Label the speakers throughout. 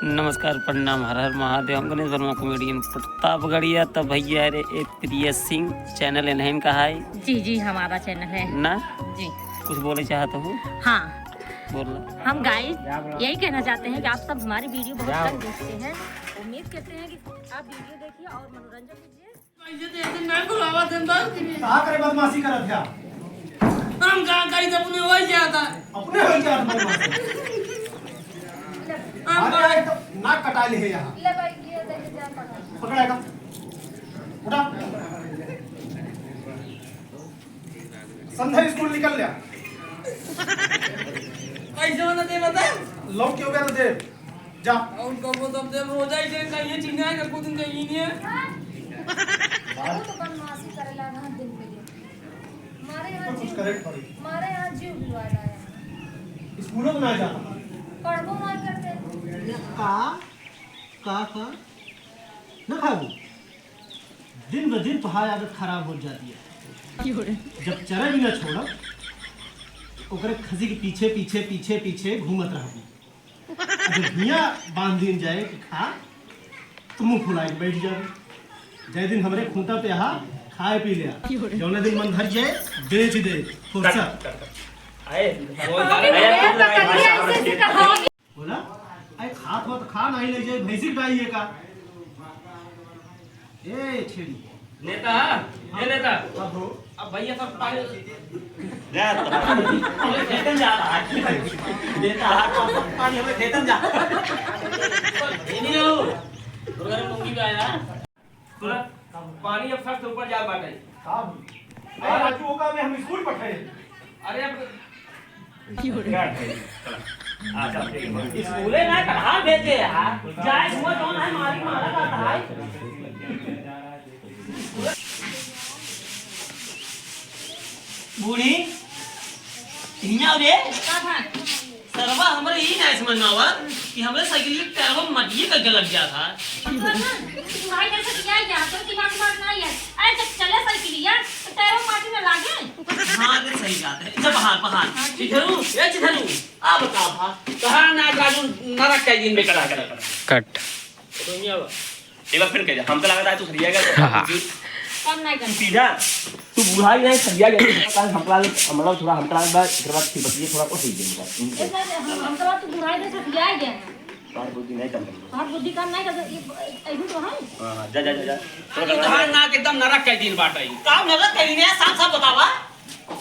Speaker 1: नमस्कार प्रणाम हर हर महादेव। हम गणेश वर्मा कॉमेडियन प्रतापगढ़िया। तो भैया रे एक प्रिय सिंह चैनल इन्हें कहा है।
Speaker 2: जी जी हमारा चैनल है
Speaker 1: ना
Speaker 2: जी।
Speaker 1: कुछ बोले चाहते हो?
Speaker 2: हाँ
Speaker 1: बोलना।
Speaker 2: हम गाइस यही कहना चाहते हैं कि आप सब हमारी वीडियो बहुत कम देखते हैं। उम्मीद करते हैं कि आप वीडियो देखिए और मनोरंजन लीजिए।
Speaker 3: कहा करे बदमाशी करत है
Speaker 4: हम कहाँ करी तो अपने हो जाता
Speaker 3: अपने हो जात बदमाशी अरे एक तो नाक कटा ले है यहाँ पकड़ेगा उठा संध्या स्कूल निकल लिया
Speaker 4: कैसे होना दे बता
Speaker 3: लोग क्यों कर दे जा
Speaker 4: उनको वो तो दे रोजा ही दे का ये चिन्ह है कि खुद इनका ही नहीं है
Speaker 5: तो बदमाशी करे लगा दिन पे हमारे यहाँ
Speaker 3: कुछ करेक्ट पड़ी
Speaker 5: हमारे यहाँ जीव हुआ है
Speaker 3: स्कूलों में ना जाता
Speaker 5: पढ़बो ना करते
Speaker 3: का ना खाबू दिन ब दिन तुम्हारी आदत खराब हो जाती है। जब चरे भी ना छोड़ा ओकरे खसी के पीछे पीछे पीछे पीछे घूमत रहबू। जब हिया बांध दिन जाए कि खा तो मुंह फुला के बैठ जाए। जय दिन हमरे खूंटा पे हा खाए पी लिया जौने दिन मन भर जाए बेच दे फुर्सत बोला अरे खात हो तो खा नहीं ले जाए भैंसी डाइए का ए छेड़ी
Speaker 4: नेता ये नेता
Speaker 3: अब हो
Speaker 4: अब भैया सब पानी
Speaker 1: खेतन जा रहा है देता हाथ पानी हमें खेतन जा
Speaker 4: नहीं हो गुरुवार मुंगी का आया पूरा पानी अब सख्त ऊपर जा बाटे
Speaker 3: साहब अरे राजू होगा मैं हम स्कूल पठाए
Speaker 4: अरे अब
Speaker 1: स्कूले ना कहाँ भेजे यार जाए हुआ कौन है मारी मारा करता है। बूढ़ी इन्या रे सरवा हमरे ही ना समझ में आवा कि हमरे साइकिल के टायर में मटिए करके लग गया था।
Speaker 2: तुम्हारी जैसे किया ही जा तो दिमाग नहीं है। अरे जब चले साइकिलिया तो टायरों माटी में लागे।
Speaker 1: हाँ ये सही बात है। जब पहाड़ चिथरू ये चिथरू आ बता भा
Speaker 4: कहाँ ना गाजू नरक का दिन में करा
Speaker 1: कट
Speaker 4: तो नहीं आवा एक बार फिर कह जा हम तो लगा था तू सरिया
Speaker 2: कम नहीं कर
Speaker 4: सीधा तू बूढ़ा ही नहीं सरिया गया हमला मतलब थोड़ा हमला बाद फिर बाद फिर बतिए थोड़ा को सही देगा
Speaker 2: हम तो तू बुढ़ाई जैसे किया ही गया
Speaker 4: बात बुद्धि नहीं कम कर
Speaker 2: और बुद्धि काम नहीं कर ये अभी तो है।
Speaker 4: हां जा जा जा तो कहां ना एकदम नरक का दिन बाटई
Speaker 1: काम नजर कहीं नहीं साफ साफ बतावा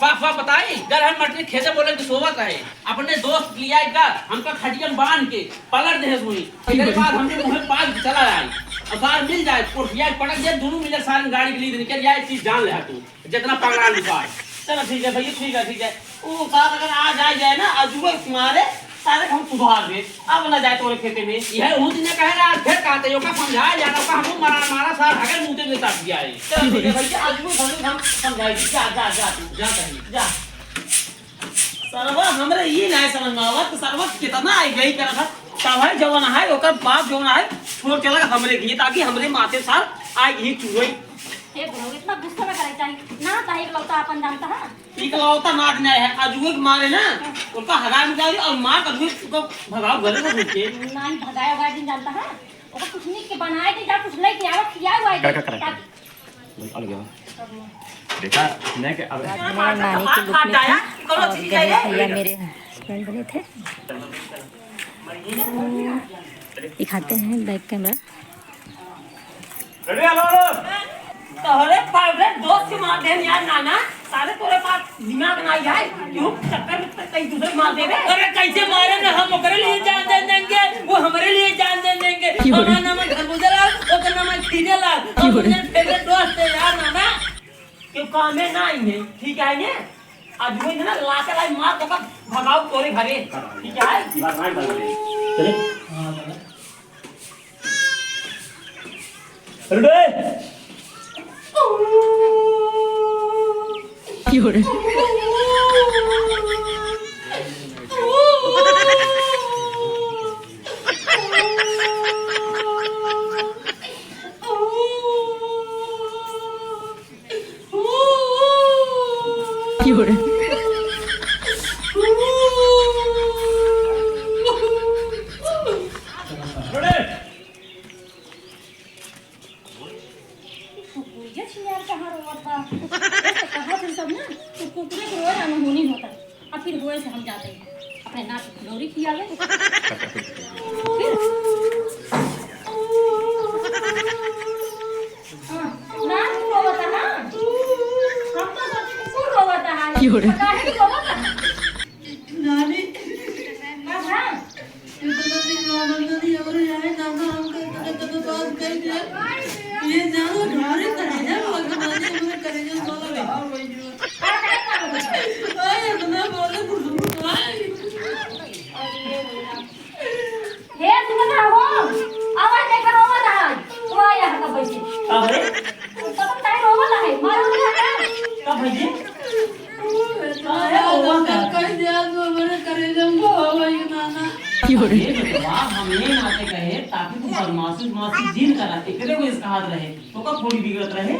Speaker 4: साफ साफ बताई जब हम मटरी खेते बोले कि सोवत है अपने दोस्त लिया का हमका खटियम बांध के पलट दे हुई इसके बाद हमने मुंह पास चला आई और सार मिल जाए कोठिया पटक जाए दोनों मिले सारे गाड़ी के लिए निकल जाए चीज जान ले तू जितना पकड़ा निकाल
Speaker 1: चलो ठीक है भैया ठीक है वो साथ अगर आ जाए ना अजुबे तुम्हारे सारे हम सुधार दे अब ना जाए तोरे खेते में
Speaker 4: यह हूं ने कहे ना फिर कहते यो का समझाया जाना का हम मारा सार अगर मुंह में तक गया है
Speaker 1: चलो ठीक है भैया अजुबे हम समझाई जा कहीं जा सरवा हमरे ये नहीं समझ में आवत सरवा कितना आई गई कर था तब जवान है ओकर बाप जवान है छोड़ चला हमरे की ताकि हमरे माथे सार आई ही चुई
Speaker 2: ये बुढ़ो इतना गुस्सा में करे चाहिए ना ताही लौटा अपन जानता है
Speaker 1: इकलौता नाट नहीं है अजुए के मारे ना उनका हगा में जाए और मार कर को भगाओ घरे को घुस के
Speaker 2: नहीं भगाया हुआ दिन जानता है वो कुछ नहीं के बनाए थे जा कुछ लेके आवा खिया हुआ है
Speaker 4: अलग गया देखा नहीं कि अब
Speaker 2: हमारे नानी के लुक में थी और भैया मेरे हस्बैंड बने थे। दिखाते हैं बैक कैमरा
Speaker 4: रेडी हेलो
Speaker 1: तोरे पावरे दोस्त के मार दे यार नाना सारे तोरे पास दिमाग ना जाए क्यों चक्कर में कहीं दूसरे मार दे रे।
Speaker 4: अरे कैसे मारे ना हम ओकरे लिए जान दे देंगे वो हमारे लिए जान दे देंगे हमारा नाम खरबूजा लाल ओकर नाम खीरे लाल और मेरे फेवरेट दोस्त है यार नाना
Speaker 1: क्यों काम में ना आएंगे ठीक है ने आज वो ना लाके लाई मार को भगाओ तोरे घरे ठीक है
Speaker 4: बात नहीं बोल चले हां रेडी
Speaker 2: क्यों रे क्यों रे है ना लोरी खिया ले ना रोवता ना हम तो सोचे कुकुर रोवता है काहे रोवता
Speaker 1: नानी
Speaker 2: हां
Speaker 1: इतना दिन मानंद नहीं और जाए दादा हमको तो बात कर दिया ये जानो ढारे करे ना भगवान ने करे जो बोलो और वही जो आए इतना बोले कुछ
Speaker 2: हे तुम ना हो आवाज नहीं करो मत है वो आया का पैसे
Speaker 1: अरे
Speaker 2: पता नहीं रोवता है मारो ना
Speaker 1: का भाई अरे वो कर दिया तो मैंने करे जम को वही नाना वाह हम ये नाते कहे ताकि तू बदमाशी मासी जीन करा एकरे को इस कहात रहे तो का थोड़ी बिगड़त रहे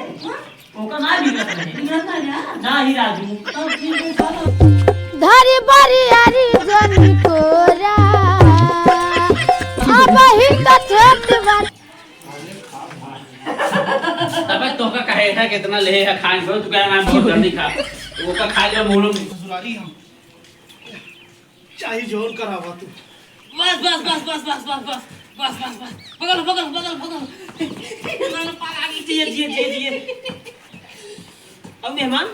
Speaker 1: तो का ना बिगड़त रहे बिगड़त ना ही राजू तो ठीक है चलो
Speaker 5: धरी बरी हरी जनी कोरा अब ही तो छोट बन
Speaker 4: अबे तो का कहे है कितना ले है खान को तू कह मैं बहुत जल्दी खा वो का खा ले मुंह में
Speaker 3: ससुराली हम चाहे जोर करावा तू
Speaker 1: बस बस बस बस बस बस बस बस बस बस बगल बगल बगल बगल मैंने पाला की जी अब मेहमान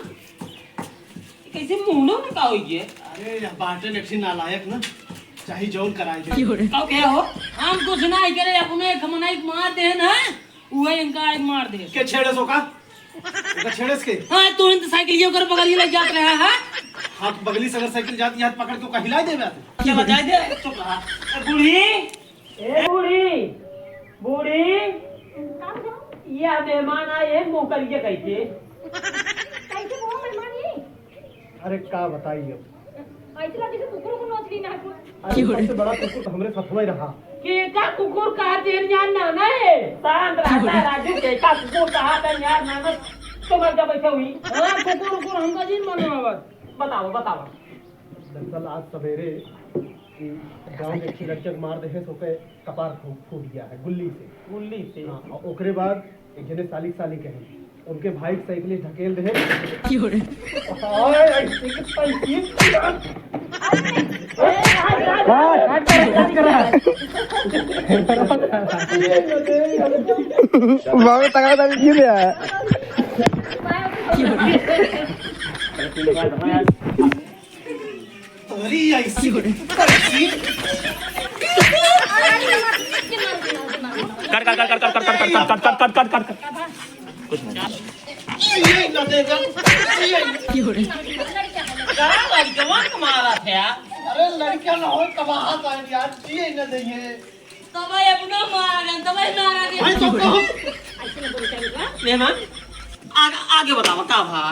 Speaker 1: कैसे मुंडो में का होई है
Speaker 3: अरे यह बाटे नेठी नालायक ना चाहे जोर कराए दे
Speaker 1: का क्या हो हम कुछ नहीं करे अपने खमनाई मार दे ना वो इनका एक मार दे
Speaker 3: के छेड़े सो का छेड़े के
Speaker 1: हां तू इन साइकिल ये कर बगल ले जात रहा है
Speaker 3: हाथ बगली से अगर साइकिल जाती हाथ पकड़ के हिला दे मैं
Speaker 1: क्या बजाय दे चुप रहा बूढ़ी ए बूढ़ी बूढ़ी ये मेहमान आए मुंह करिए कैसे
Speaker 2: कैसे वो मेहमान ये
Speaker 3: अरे का बताइए
Speaker 2: ऐसे लगे से कुकुर को नोच ली ना को
Speaker 3: अरे सबसे बड़ा कुकुर तो हमरे साथ ही रहा
Speaker 1: के का कुकुर का देन जान ना नहीं शांत रहता राजू के का कुकुर का देन यार ना तो मर जा बैठे हुई हां कुकुर हमका जी मन बताओ बताओ
Speaker 3: दरअसल आज सवेरे कि गांव के खिलचक मार दे सो के कपार फूट गया है गुल्ली से हाँ, और ओकरे बाद एक जने साली कहे उनके भाई साइकिल ढकेल दे अरे लड़कियां ना हो कमाहा का यार जिए न देंगे
Speaker 1: तब अपना मारा तब मारा दे
Speaker 3: भाई तो कहो
Speaker 1: मेहमान आगे बताओ का भा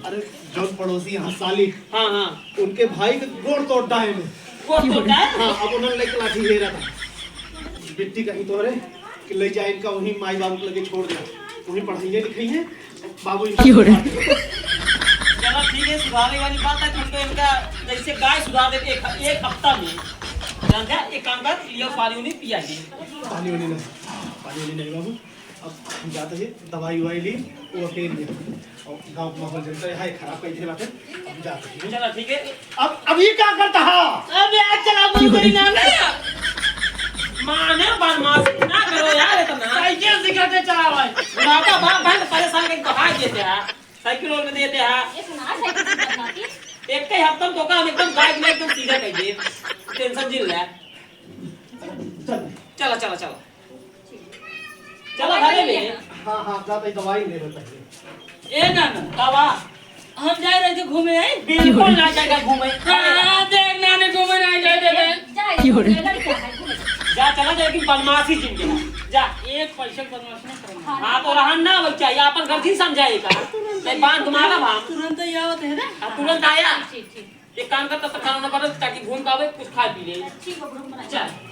Speaker 3: अरे जो पड़ोसी यहाँ साली
Speaker 1: हां हां
Speaker 3: उनके भाई के गोड़ तोड़ डाहे ने
Speaker 1: वो तो है
Speaker 3: हाँ अब उन्होंने लेके लाठी ले रहा था बिट्टी कहीं तो रे कि ले जाए इनका वहीं माई बाबू को लगे छोड़ दिया वहीं पढ़ाइए लिखाई है बाबू
Speaker 1: चलो ठीक है सुधारने वाली बात है तुमको इनका जैसे गाय सुधार देते एक हफ्ता में जानते हैं एक काम कर लियो पानी नहीं पिया जी
Speaker 3: पानी वानी नहीं बाबू अब हम जाते हैं दवाई ववाई ली वो अकेले ले और गांव का माहौल जनता है खराब कई थे बातें अब जाते हैं
Speaker 1: चलो ठीक है
Speaker 3: अब ये क्या करता है
Speaker 1: अबे आज चला बोल करी ना माने बदमाशी ना करो यार इतना साइकिल सिखाते चला भाई बुढ़ापा बाप भाई परेशान करके बहा देते हैं साइकिल में देते हैं
Speaker 2: ये सुना साइकिल से बनाती
Speaker 1: एक ही हफ्ता में तो काम एकदम गाइड में एकदम सीधा कर दिए टेंशन जिल रहा चलो चलो चलो चलो घरे में
Speaker 3: हाँ हाँ जाते ही दवाई ले लेते हैं
Speaker 1: ए ना बाबा हम जा रहे थे घूमे बिल्कुल ना जाएगा घूमे हां देख नाने घूमे ना जाए जा चला जा लेकिन बदमाशी जिंदगी जा एक पैसे बदमाशी नहीं करना हां तो रहन ना बच्चा ये अपन घर ही समझाएगा नहीं बांध तुम्हारा भाम तुरंत ही आवत है ना तुरंत आया
Speaker 2: ठीक
Speaker 1: एक काम करता तो खाना ना बना ताकि घूम पावे कुछ खा पी ले
Speaker 2: ठीक है बना
Speaker 1: चल